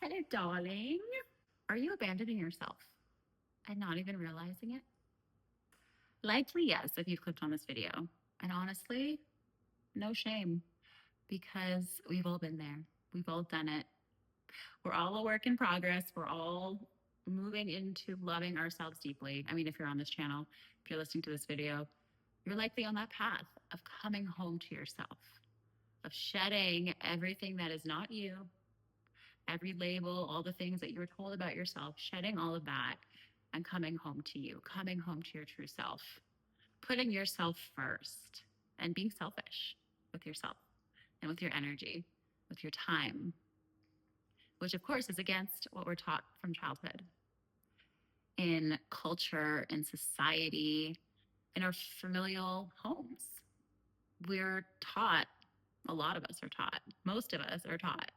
Hello, darling. Are you abandoning yourself and not even realizing it? Likely, yes, if you've clicked on this video. And honestly, no shame because we've all been there. We've all done it. We're all a work in progress. We're all moving into loving ourselves deeply. I mean, if you're on this channel, if you're listening to this video, you're likely on that path of coming home to yourself, of shedding everything that is not you, every label, all the things that you were told about yourself, shedding all of that and coming home to you, coming home to your true self, putting yourself first and being selfish with yourself and with your energy, with your time, which of course is against what we're taught from childhood in culture, in society, in our familial homes. We're taught, a lot of us are taught, most of us are taught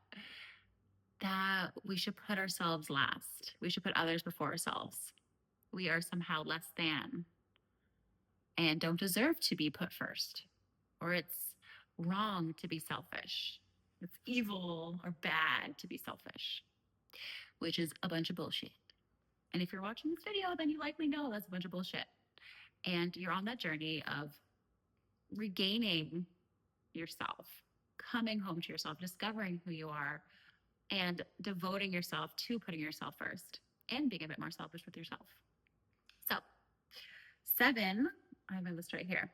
that we should put ourselves last. We should put others before ourselves. We are somehow less than and don't deserve to be put first. Or it's wrong to be selfish. It's evil or bad to be selfish, which is a bunch of bullshit. And if you're watching this video, then you likely know that's a bunch of bullshit. And you're on that journey of regaining yourself, coming home to yourself, discovering who you are, and devoting yourself to putting yourself first and being a bit more selfish with yourself. So, 7, I have my list right here.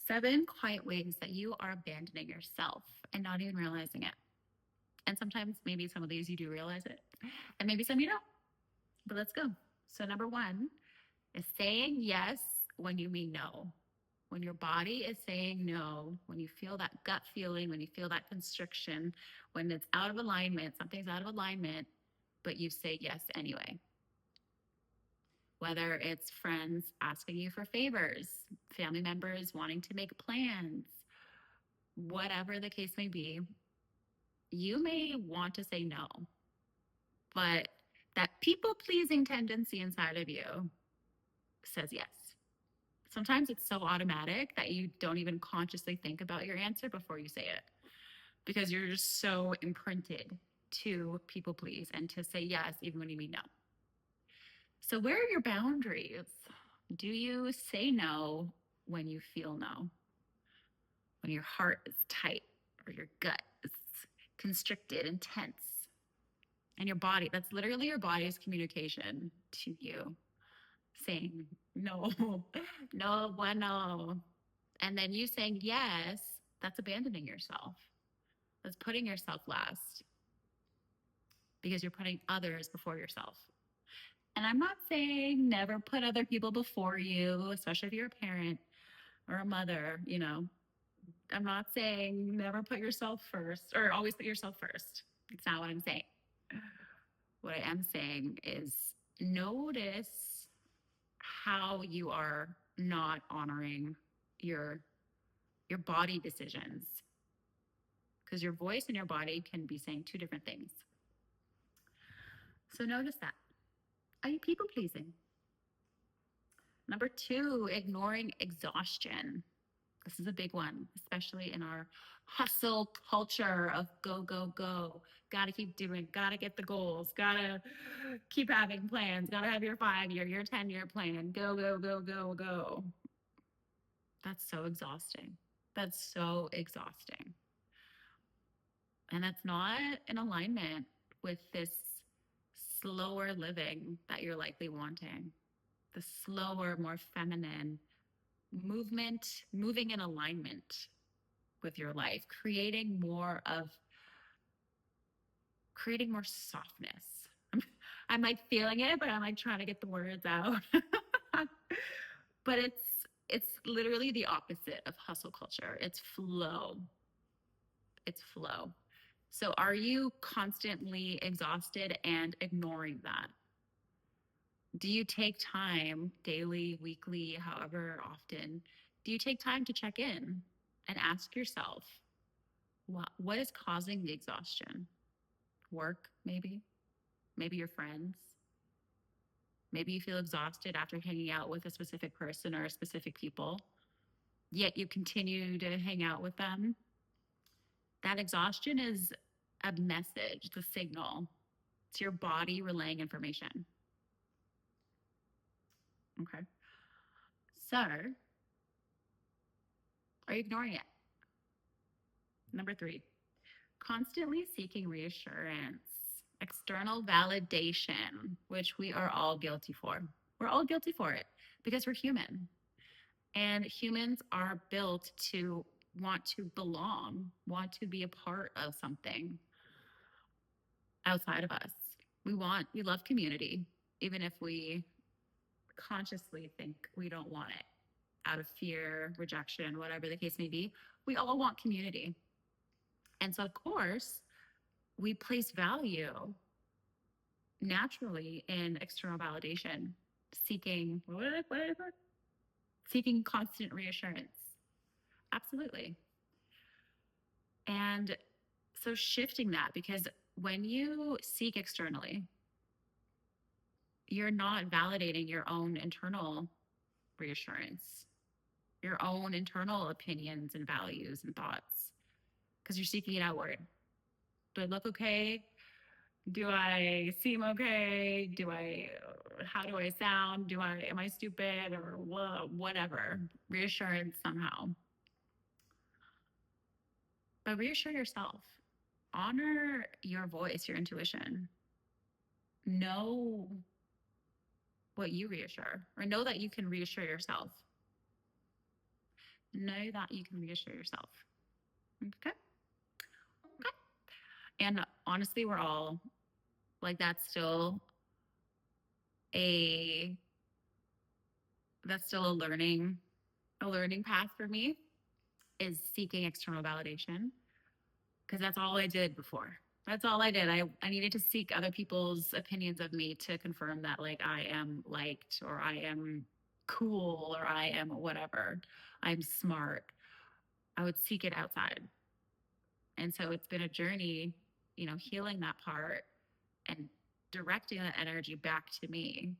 7 quiet ways that you are abandoning yourself and not even realizing it. And sometimes maybe some of these you do realize it, and maybe some you don't. But let's go. So, number 1 is saying yes when you mean no. When your body is saying no, when you feel that gut feeling, when you feel that constriction, when it's out of alignment, something's out of alignment, but you say yes anyway. Whether it's friends asking you for favors, family members wanting to make plans, whatever the case may be, you may want to say no, but that people-pleasing tendency inside of you says yes. Sometimes it's so automatic that you don't even consciously think about your answer before you say it because you're just so imprinted to people please and to say yes even when you mean no. So where are your boundaries? Do you say no when you feel no? When your heart is tight or your gut is constricted and tense? And your body, that's literally your body's communication to you saying no, no, bueno. And then you saying yes, that's abandoning yourself. That's putting yourself last because you're putting others before yourself. And I'm not saying never put other people before you, especially if you're a parent or a mother, you know. I'm not saying never put yourself first or always put yourself first. It's not what I'm saying. What I am saying is notice how you are not honoring your body decisions, because your voice and your body can be saying 2 different things. So notice that. Are you people pleasing? Number 2, ignoring exhaustion. This is a big one, especially in our hustle culture of go, go, go. Gotta keep doing, gotta get the goals, gotta keep having plans, gotta have your 5-year, your 10-year plan. Go, go, go, go, go. That's so exhausting. That's so exhausting. And that's not in alignment with this slower living that you're likely wanting. The slower, more feminine movement, moving in alignment with your life, creating more softness. I'm like feeling it, but I'm like trying to get the words out. But it's literally the opposite of hustle culture. It's flow. It's flow. So are you constantly exhausted and ignoring that? Do you take time daily, weekly, however often, do you take time to check in and ask yourself, what is causing the exhaustion? Work, maybe? Maybe your friends? Maybe you feel exhausted after hanging out with a specific person or a specific people, yet you continue to hang out with them. That exhaustion is a message, the signal It's your body relaying information. Okay. So, are you ignoring it? Number 3, constantly seeking reassurance, external validation, which we are all guilty for. We're all guilty for it because we're human. And humans are built to want to belong, want to be a part of something outside of us. We love community, even if we consciously think we don't want it out of fear, rejection, whatever the case may be. We all want community. And so, of course, we place value naturally in external validation, seeking seeking constant reassurance. Absolutely. And so shifting that, because when you seek externally, you're not validating your own internal reassurance, your own internal opinions and values and thoughts, because you're seeking it outward. Do I look okay? Do I seem okay? How do I sound? Am I stupid or whatever? Reassurance somehow. But reassure yourself. Honor your voice, your intuition. Know what you reassure, or know that you can reassure yourself. Know that you can reassure yourself. Okay. Okay. And honestly, we're all like, a that's still a learning path for me, is seeking external validation, because that's all I did before. That's all I did. I needed to seek other people's opinions of me to confirm that, like, I am liked, or I am cool, or I am whatever. I'm smart. I would seek it outside. And so it's been a journey, healing that part and directing that energy back to me.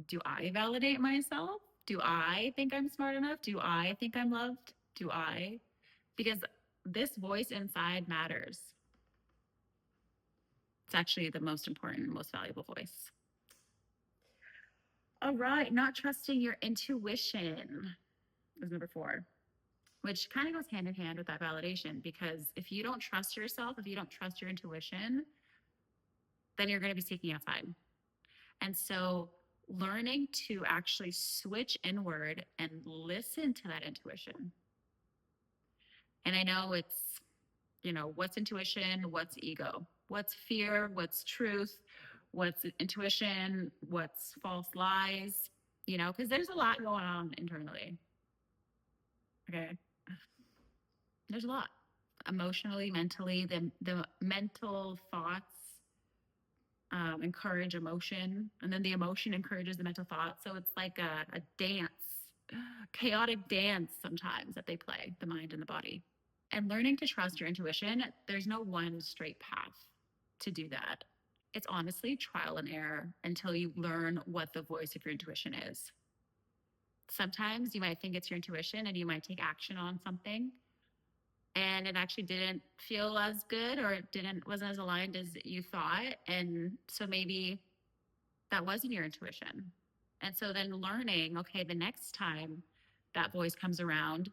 Do I validate myself? Do I think I'm smart enough? Do I think I'm loved? Do I? Because this voice inside matters. It's actually the most important, most valuable voice. All right, not trusting your intuition is number 4, which kind of goes hand in hand with that validation, because if you don't trust yourself, if you don't trust your intuition, then you're going to be seeking outside. And so learning to actually switch inward and listen to that intuition. And I know it's, what's intuition, what's ego, what's fear, what's truth, what's intuition, what's false lies, because there's a lot going on internally. Okay. There's a lot. Emotionally, mentally, the mental thoughts encourage emotion, and then the emotion encourages the mental thought. So it's like a dance, chaotic dance sometimes that they play, the mind and the body. And learning to trust your intuition, there's no one straight path to do that. It's honestly trial and error until you learn what the voice of your intuition is. Sometimes you might think it's your intuition and you might take action on something, and it actually didn't feel as good, or wasn't as aligned as you thought. And so maybe that wasn't your intuition. And so then learning, okay, the next time that voice comes around,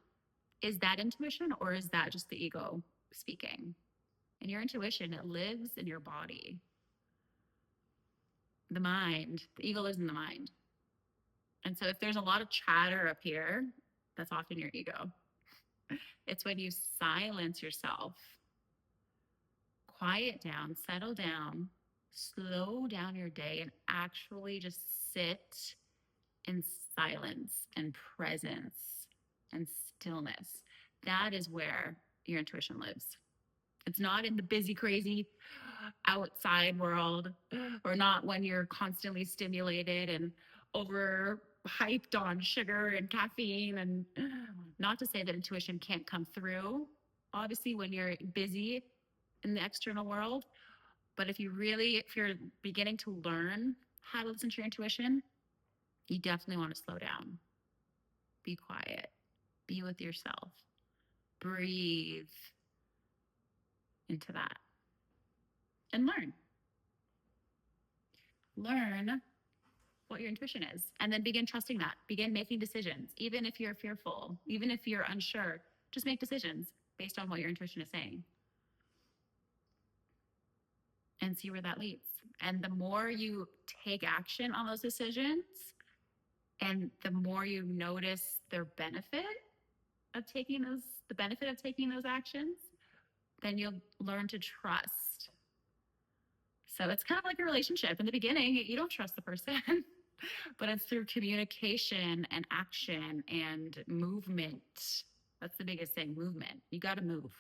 is that intuition, or is that just the ego speaking? And your intuition, it lives in your body. The mind, the ego lives in the mind. And so if there's a lot of chatter up here, that's often your ego. It's when you silence yourself, quiet down, settle down, slow down your day, and actually just sit in silence and presence and stillness. That is where your intuition lives. It's not in the busy, crazy outside world, or not when you're constantly stimulated and overhyped on sugar and caffeine. And not to say that intuition can't come through, obviously, when you're busy in the external world. But if you're beginning to learn how to listen to your intuition, you definitely want to slow down, be quiet, be with yourself, breathe into that, and learn. learn what your intuition is, and then begin trusting that. Begin making decisions. Even if you're fearful, even if you're unsure, just make decisions based on what your intuition is saying and see where that leads. And the more you take action on those decisions and the more you notice their benefit of taking those, the benefit of taking those actions, then you'll learn to trust. So it's kind of like a relationship. In the beginning, you don't trust the person, but it's through communication and action and movement. That's the biggest thing, movement. You got to move.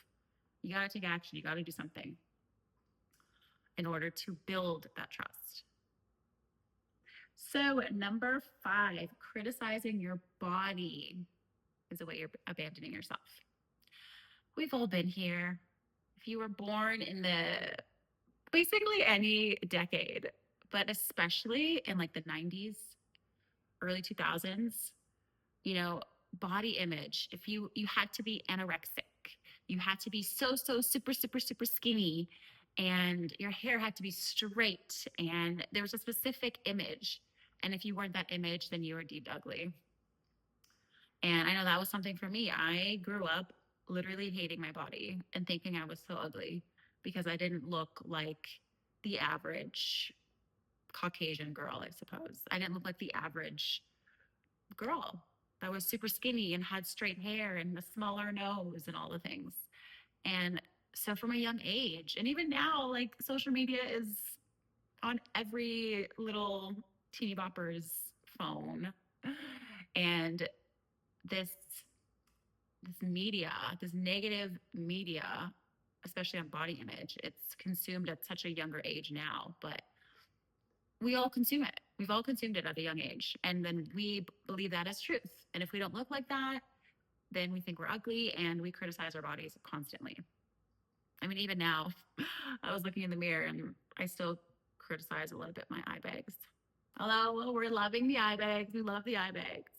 You got to take action. You got to do something in order to build that trust. So, number 5, criticizing your body is a way you're abandoning yourself. We've all been here. If you were born in basically any decade, but especially in like the 90s, early 2000s, body image, if you had to be anorexic, you had to be so super skinny, and your hair had to be straight, and there was a specific image, and if you weren't that image, then you were deemed ugly. And I know that was something for me. I grew up literally hating my body and thinking I was so ugly because I didn't look like the average Caucasian girl, I suppose. I didn't look like the average girl that was super skinny and had straight hair and a smaller nose and all the things. And so from a young age, and even now, like, social media is on every little teeny bopper's phone. And this media, this negative media, especially on body image, it's consumed at such a younger age now, but we all consume it. We've all consumed it at a young age. And then we believe that as truth. And if we don't look like that, then we think we're ugly and we criticize our bodies constantly. I mean, even now, I was looking in the mirror and I still criticize a little bit my eye bags. Although we're loving the eye bags. We love the eye bags.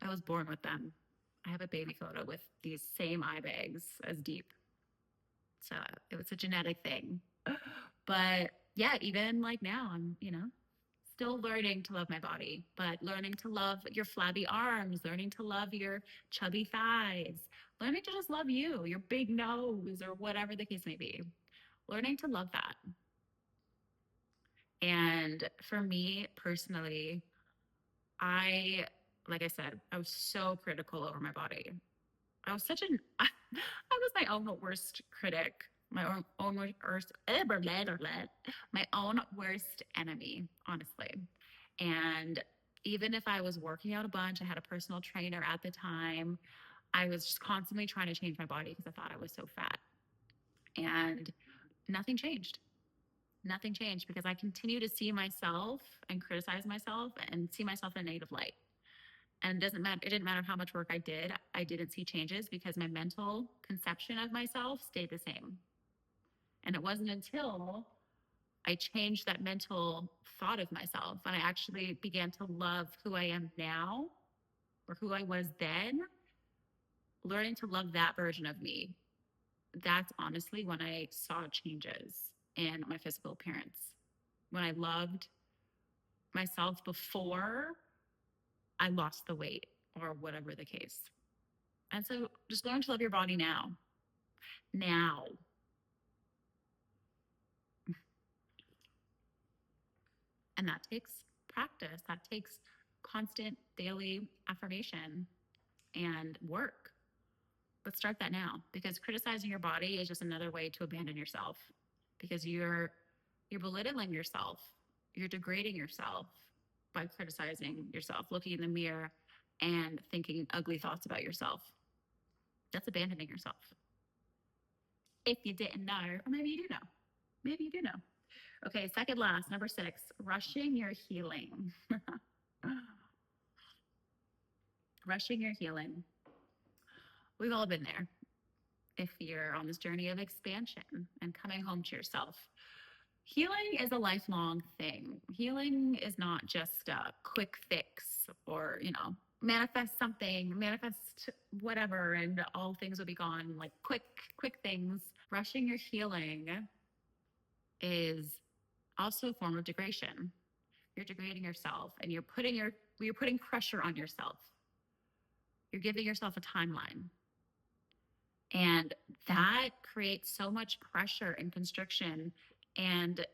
I was born with them. I have a baby photo with these same eye bags as Deep. So it was a genetic thing. But yeah, even like now, I'm, still learning to love my body, but learning to love your flabby arms, learning to love your chubby thighs, learning to just love you, your big nose, or whatever the case may be. Learning to love that. And for me personally, like I said, I was so critical over my body. I was I was my own worst critic, my own worst, my own worst enemy, honestly. And even if I was working out a bunch, I had a personal trainer at the time, I was just constantly trying to change my body because I thought I was so fat. And nothing changed. Nothing changed because I continue to see myself and criticize myself and see myself in a negative light. And it didn't matter how much work I did, I didn't see changes because my mental conception of myself stayed the same. And it wasn't until I changed that mental thought of myself and I actually began to love who I am now or who I was then, learning to love that version of me. That's honestly when I saw changes in my physical appearance. When I loved myself before I lost the weight or whatever the case. And so just learn to love your body now. Now. And that takes practice. That takes constant daily affirmation and work. But start that now, because criticizing your body is just another way to abandon yourself, because you're belittling yourself. You're degrading yourself by criticizing yourself, looking in the mirror and thinking ugly thoughts about yourself. That's abandoning yourself. If you didn't know, or maybe you do know. Maybe you do know. Okay, second last, number 6, rushing your healing. Rushing your healing. We've all been there. If you're on this journey of expansion and coming home to yourself, healing is a lifelong thing. Healing is not just a quick fix or, manifest something, manifest whatever, and all things will be gone, like quick things. Rushing your healing is also a form of degradation. You're degrading yourself and you're putting pressure on yourself. You're giving yourself a timeline. And that creates so much pressure and constriction, and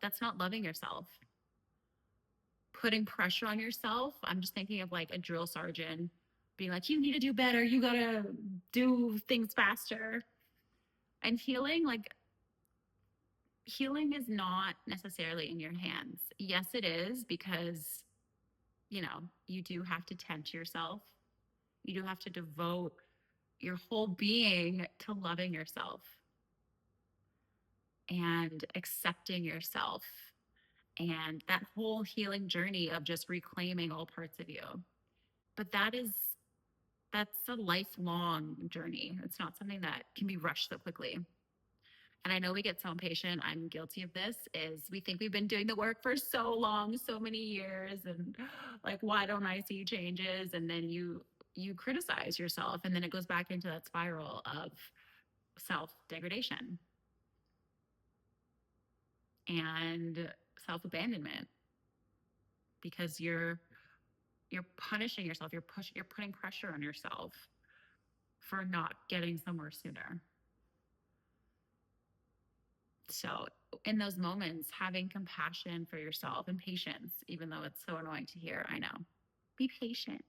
that's not loving yourself. Putting pressure on yourself. I'm just thinking of like a drill sergeant being like, you need to do better. You got to do things faster. And healing is not necessarily in your hands. Yes, it is, because, you do have to tend to yourself. You do have to devote your whole being to loving yourself and accepting yourself, and that whole healing journey of just reclaiming all parts of you. But that's a lifelong journey. It's not something that can be rushed so quickly. And I know we get so impatient. I'm guilty of this, is we think we've been doing the work for so long, so many years, and like, why don't I see changes? And then you criticize yourself, and then it goes back into that spiral of self-degradation and self-abandonment, because you're punishing yourself. You're putting pressure on yourself for not getting somewhere sooner. So in those moments, having compassion for yourself and patience, even though it's so annoying to hear, I know, be patient.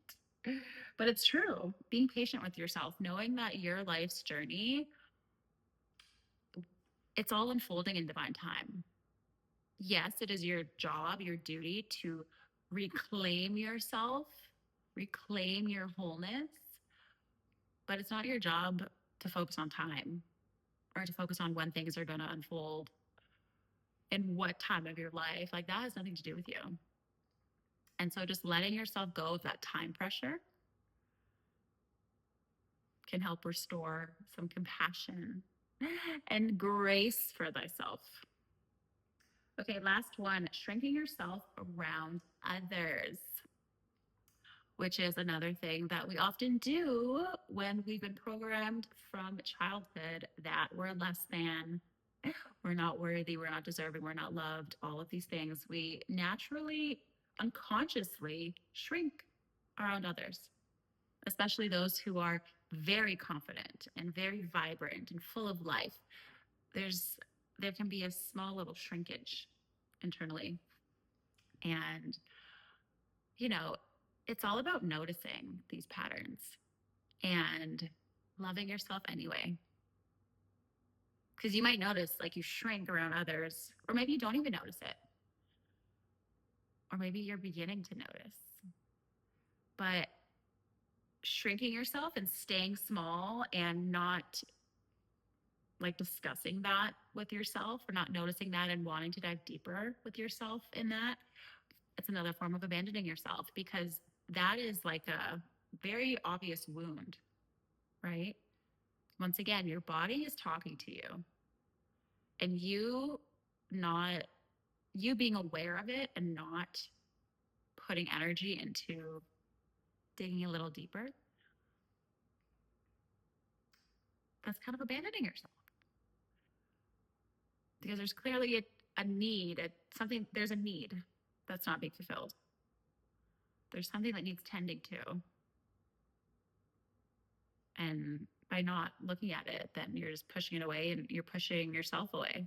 But it's true. Being patient with yourself, knowing that your life's journey, it's all unfolding in divine time. Yes, it is your job, your duty to reclaim yourself, reclaim your wholeness, but it's not your job to focus on time or to focus on when things are going to unfold in what time of your life. Like, that has nothing to do with you. And so just letting yourself go of that time pressure can help restore some compassion and grace for thyself. Okay, last one, shrinking yourself around others, which is another thing that we often do when we've been programmed from childhood that we're less than, we're not worthy, we're not deserving, we're not loved, all of these things. We naturally, unconsciously shrink around others, especially those who are very confident and very vibrant and full of life. There can be a small little shrinkage internally. And, it's all about noticing these patterns and loving yourself anyway. Because you might notice, like, you shrink around others, or maybe you don't even notice it. Or maybe you're beginning to notice. But shrinking yourself and staying small and not like discussing that with yourself, or not noticing that and wanting to dive deeper with yourself in that, it's another form of abandoning yourself, because that is like a very obvious wound, right? Once again, your body is talking to you, and you being aware of it and not putting energy into digging a little deeper, that's kind of abandoning yourself, because there's clearly a need, there's a need that's not being fulfilled. There's something that needs tending to. And by not looking at it, then you're just pushing it away, and you're pushing yourself away.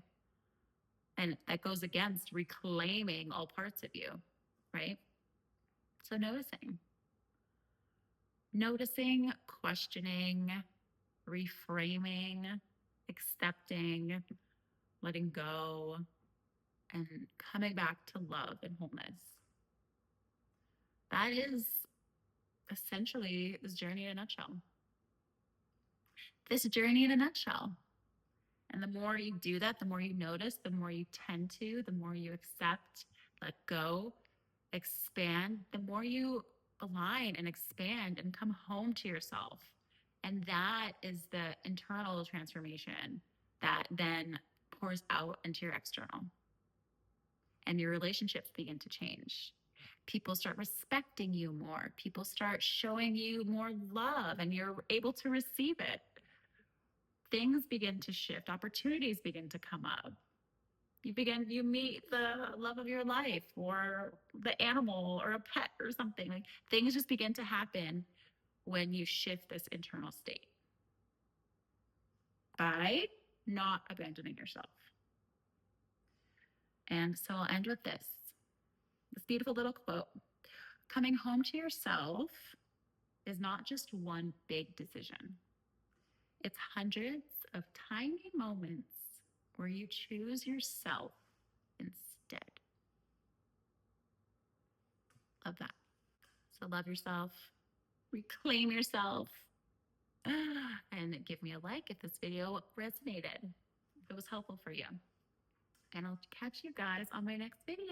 And that goes against reclaiming all parts of you, right? So noticing, questioning, reframing, accepting, letting go, and coming back to love and wholeness. That is essentially this journey in a nutshell. This journey in a nutshell. And the more you do that, the more you notice, the more you tend to, the more you accept, let go, expand, the more you align and expand and come home to yourself. And that is the internal transformation that then pours out into your external. And your relationships begin to change. People start respecting you more. People start showing you more love, and you're able to receive it. Things begin to shift. Opportunities begin to come up. You meet the love of your life or the animal or a pet or something. Like things just begin to happen when you shift this internal state by not abandoning yourself. And so I'll end with this beautiful little quote. Coming home to yourself is not just one big decision. It's hundreds of tiny moments where you choose yourself instead. Love that. So love yourself, reclaim yourself, and give me a like if this video resonated, if it was helpful for you. And I'll catch you guys on my next video.